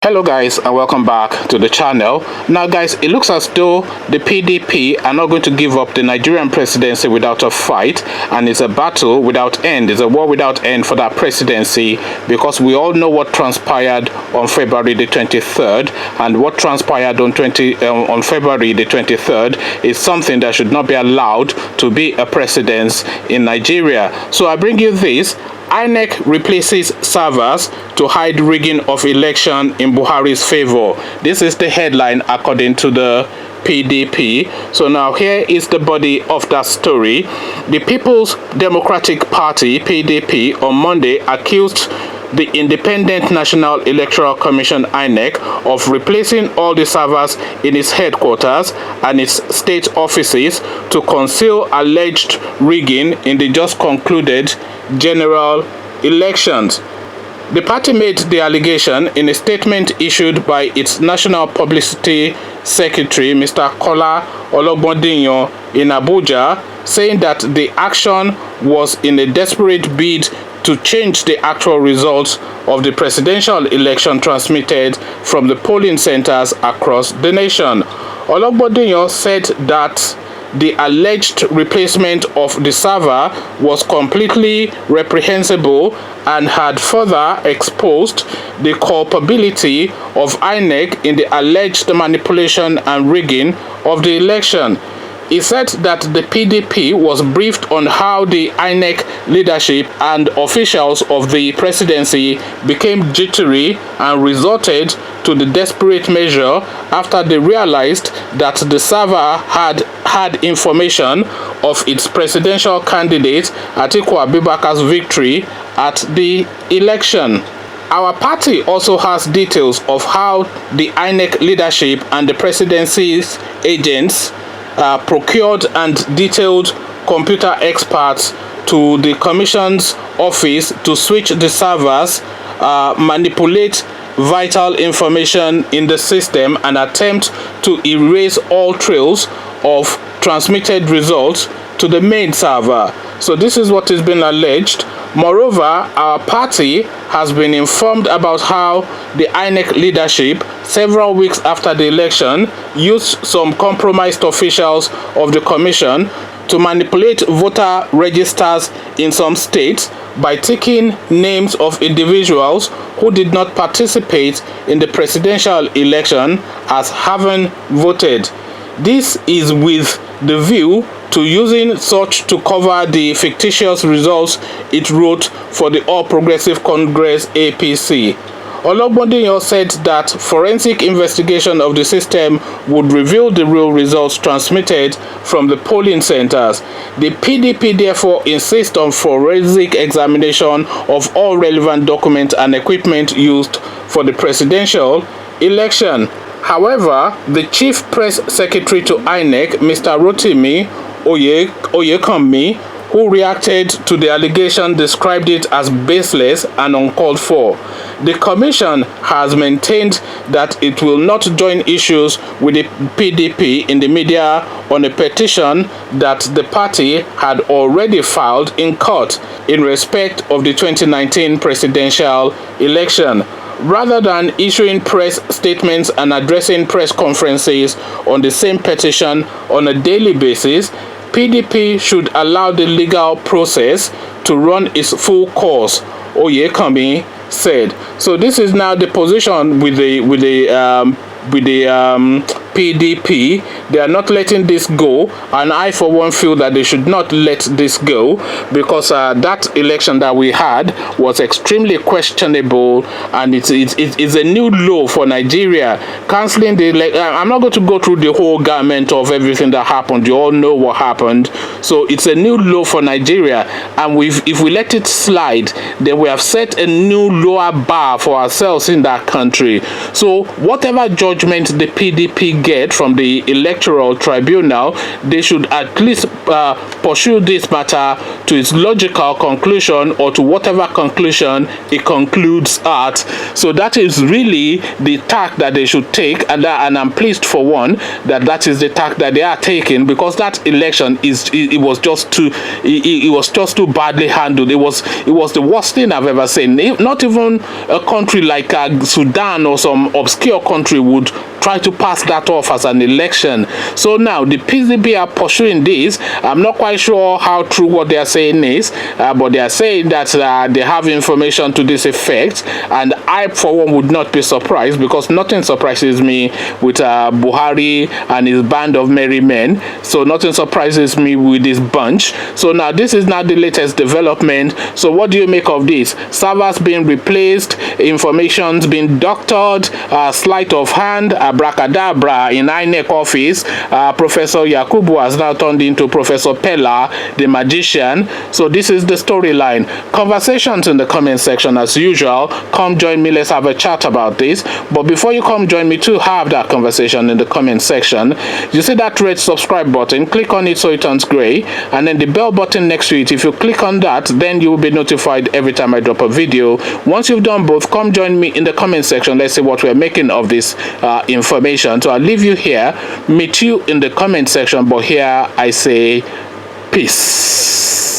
Hello guys, and welcome back to the channel. Now guys, it looks as though the PDP are not going to give up the Nigerian presidency without a fight, and it's a battle without end. It's a war without end for that presidency, because we all know what transpired on February the 23rd, and what transpired on February the 23rd is something that should not be allowed to be a precedence in Nigeria. So I bring you this. INEC replaces servers to hide rigging of election in Buhari's favor. This is the headline according to the PDP. So now here is the body of that story. The People's Democratic Party, PDP, on Monday accused the Independent National Electoral Commission INEC of replacing all the servers in its headquarters and its state offices to conceal alleged rigging in the just concluded general elections. The party made the allegation in a statement issued by its National Publicity Secretary, Mr. Kola Ologbondinyo, in Abuja, saying that the action was in a desperate bid to change the actual results of the presidential election transmitted from the polling centers across the nation. Ologbondinyo said that the alleged replacement of the server was completely reprehensible and had further exposed the culpability of INEC in the alleged manipulation and rigging of the election. He said that the PDP was briefed on how the INEC leadership and officials of the presidency became jittery and resorted to the desperate measure after they realized that the server had information of its presidential candidate Atiku Abubakar's victory at the election. Our party also has details of how the INEC leadership and the presidency's agents procured and detailed computer experts to the commission's office to switch the servers, manipulate vital information in the system, and attempt to erase all trails of transmitted results to the main server. So this is what is being alleged. Moreover, our party has been informed about how the INEC leadership, several weeks after the election, used some compromised officials of the commission to manipulate voter registers in some states by taking names of individuals who did not participate in the presidential election as having voted. This is with the view to using such to cover the fictitious results it wrote for the All Progressive Congress APC. Ologbondinyo said that forensic investigation of the system would reveal the real results transmitted from the polling centers. The PDP therefore insists on forensic examination of all relevant documents and equipment used for the presidential election. However, the Chief Press Secretary to INEC, Mr. Rotimi Oyekanmi, who reacted to the allegation, described it as baseless and uncalled for. The commission has maintained that it will not join issues with the PDP in the media on a petition that the party had already filed in court in respect of the 2019 presidential election. Rather than issuing press statements and addressing press conferences on the same petition on a daily basis, PDP should allow the legal process to run its full course, Oyekanmi said. So this is now the position with the PDP. They are not letting this go, and I for one feel that they should not let this go, because that election that we had was extremely questionable, and it's a new low for Nigeria. Cancelling the I'm not going to go through the whole gamut of everything that happened. You all know what happened. So it's a new low for Nigeria, and if we let it slide, then we have set a new lower bar for ourselves in that country. So whatever judge judgment the PDP get from the Electoral Tribunal, they should at least pursue this matter to its logical conclusion, or to whatever conclusion it concludes at. So that is really the tack that they should take, and I'm pleased for one that is the tack that they are taking, because that election it was just too badly handled. It was the worst thing I've ever seen. Not even a country like Sudan or some obscure country would try to pass that off as an election. So now the PDP are pursuing this. I'm not quite sure how true what they are saying is, but they are saying that they have information to this effect, and I for one would not be surprised, because nothing surprises me with Buhari and his band of merry men. So nothing surprises me with this bunch. So now this is not the latest development. So what do you make of this? Servers being replaced, information's being doctored, sleight of hand, abracadabra in INEC office. Professor Yakubu has now turned into Professor Pella, the magician. So this is the storyline. Conversations in the comment section as usual. Come join me, let's have a chat about this. But before you come join me to have that conversation in the comment section, you see that red subscribe button, click on it so it turns gray, and then the bell button next to it. If you click on that, then you will be notified every time I drop a video. Once you've done both, come join me in the comment section. Let's see what we're making of this information. So I'll leave you here, meet you in the comment section, but here I say peace.